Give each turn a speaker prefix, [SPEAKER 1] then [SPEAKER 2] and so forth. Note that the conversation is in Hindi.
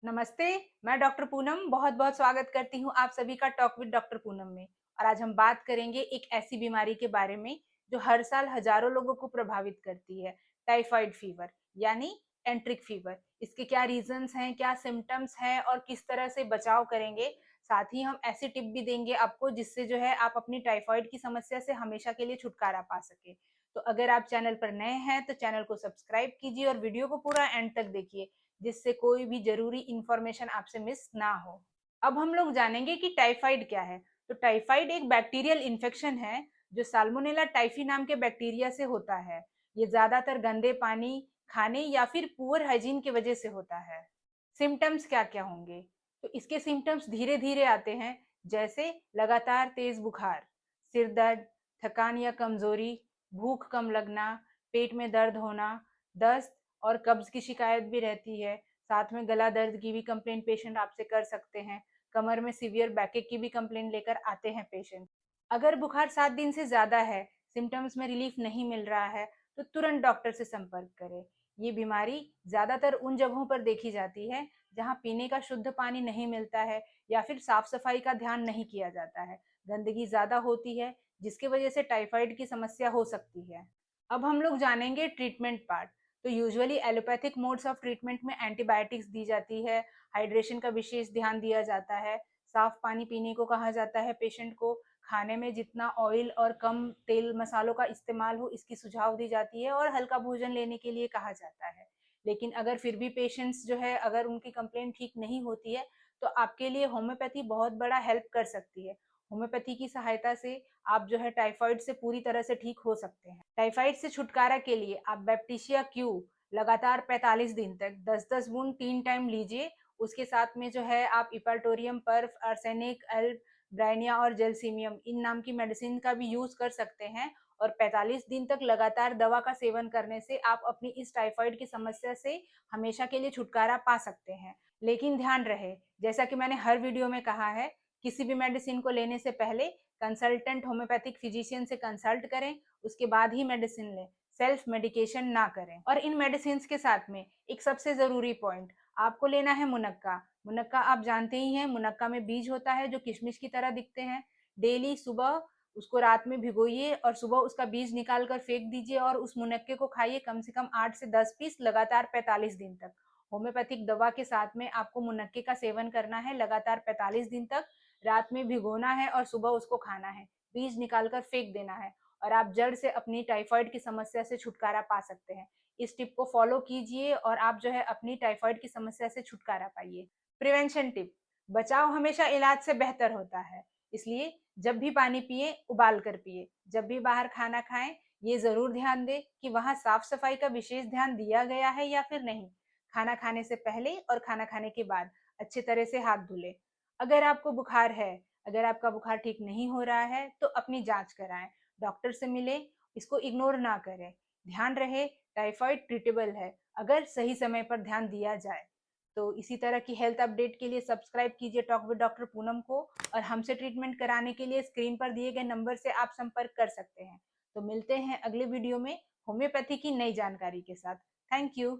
[SPEAKER 1] नमस्ते। मैं डॉक्टर पूनम बहुत बहुत स्वागत करती हूँ आप सभी का टॉक विद डॉक्टर पूनम में। और आज हम बात करेंगे एक ऐसी बीमारी के बारे में जो हर साल हजारों लोगों को प्रभावित करती है, टाइफाइड फीवर यानी एंट्रिक फीवर। इसके क्या रीजंस हैं, क्या सिम्टम्स हैं और किस तरह से बचाव करेंगे। साथ ही हम ऐसी टिप भी देंगे आपको जिससे जो है आप अपनी टाइफाइड की समस्या से हमेशा के लिए छुटकारा पा सके। तो अगर आप चैनल पर नए हैं तो चैनल को सब्सक्राइब कीजिए और वीडियो को पूरा एंड तक देखिए, जिससे कोई भी जरूरी इंफॉर्मेशन आपसे मिस ना हो। अब हम लोग जानेंगे कि टाइफाइड क्या है। तो टाइफाइड एक बैक्टीरियल इन्फेक्शन है जो साल्मोनेला टाइफी नाम के बैक्टीरिया से होता है। ये ज्यादातर गंदे पानी, खाने या फिर पुअर हाइजीन की वजह से होता है। सिम्टम्स क्या क्या होंगे? तो इसके सिम्टम्स धीरे धीरे आते हैं, जैसे लगातार तेज बुखार, सिर दर्द, थकान या कमजोरी, भूख कम लगना, पेट में दर्द होना, दस्त और कब्ज की शिकायत भी रहती है। साथ में गला दर्द की भी कंप्लेंट पेशेंट आपसे कर सकते हैं। कमर में सीवियर बैकेक की भी कंप्लेंट लेकर आते हैं पेशेंट। अगर बुखार 7 दिन से ज्यादा है, सिम्टम्स में रिलीफ नहीं मिल रहा है, तो तुरंत डॉक्टर से संपर्क करें। ये बीमारी ज्यादातर उन जगहों पर देखी जाती है जहाँ पीने का शुद्ध पानी नहीं मिलता है या फिर साफ सफाई का ध्यान नहीं किया जाता है। गंदगी ज्यादा होती है जिसकी वजह से टाइफाइड की समस्या हो सकती है। अब हम लोग जानेंगे ट्रीटमेंट पार्ट। तो usually allopathic modes of treatment में एंटीबायोटिक्स दी जाती है, हाइड्रेशन का विशेष ध्यान दिया जाता है, साफ पानी पीने को कहा जाता है पेशेंट को, खाने में जितना ऑयल और कम तेल मसालों का इस्तेमाल हो इसकी सुझाव दी जाती है और हल्का भोजन लेने के लिए कहा जाता है। लेकिन अगर फिर भी पेशेंट्स जो है अगर उनकी कंप्लेंट ठीक नहीं होती है तो आपके लिए होम्योपैथी बहुत बड़ा हेल्प कर सकती है। होम्योपैथी की सहायता से आप जो है टाइफाइड से पूरी तरह से ठीक हो सकते हैं। टाइफाइड से छुटकारा के लिए आप बैप्टीशिया क्यू लगातार 45 दिन तक 10-10 बूंद 3 टाइम लीजिए। उसके साथ में जो है आप इपाटोरियम पर्फ, आर्सेनिक, एल्ब, ब्राइनिया और जेलसीमियम इन नाम की मेडिसिन का भी यूज कर सकते हैं। और 45 दिन तक लगातार दवा का सेवन करने से आप अपनी इस टाइफाइड की समस्या से हमेशा के लिए छुटकारा पा सकते हैं। लेकिन ध्यान रहे, जैसा कि मैंने हर वीडियो में कहा है, किसी भी मेडिसिन को लेने से पहले कंसल्टेंट होम्योपैथिक फिजिशियन से कंसल्ट करें, उसके बाद ही मेडिसिन लें। सेल्फ मेडिकेशन ना करें। और इन मेडिसिन के साथ में एक सबसे जरूरी पॉइंट, आपको लेना है मुनक्का। मुनक्का आप जानते ही हैं, मुनक्का में बीज होता है जो किशमिश की तरह दिखते हैं। डेली सुबह उसको रात में भिगोइए और सुबह उसका बीज निकाल कर फेंक दीजिए और उस मुनक्के को खाइए कम से कम 8 से 10 पीस लगातार 45 दिन तक। होम्योपैथिक दवा के साथ में आपको मुनक्के का सेवन करना है लगातार 45 दिन तक। रात में भिगोना है और सुबह उसको खाना है, बीज निकालकर फेंक देना है। और आप जड़ से अपनी टाइफाइड की समस्या से छुटकारा पा सकते हैं। इस टिप को फॉलो कीजिए और आप जो है अपनी टाइफाइड की समस्या से छुटकारा पाइए। प्रिवेंशन टिप, बचाव हमेशा इलाज से बेहतर होता है। इसलिए जब भी पानी पिए उबाल कर पिए। जब भी बाहर खाना खाएं, ये जरूर ध्यान दें कि वहां साफ सफाई का विशेष ध्यान दिया गया है या फिर नहीं। खाना खाने से पहले और खाना खाने के बाद अच्छी तरह से हाथ धुले। अगर आपको बुखार है, अगर आपका बुखार ठीक नहीं हो रहा है तो अपनी जांच कराएं, डॉक्टर से मिले, इसको इग्नोर ना करें। ध्यान रहे, टाइफाइड ट्रीटेबल है अगर सही समय पर ध्यान दिया जाए। तो इसी तरह की हेल्थ अपडेट के लिए सब्सक्राइब कीजिए टॉक विद डॉक्टर पूनम को। और हमसे ट्रीटमेंट कराने के लिए स्क्रीन पर दिए गए नंबर से आप संपर्क कर सकते हैं। तो मिलते हैं अगले वीडियो में होम्योपैथी की नई जानकारी के साथ। Thank you.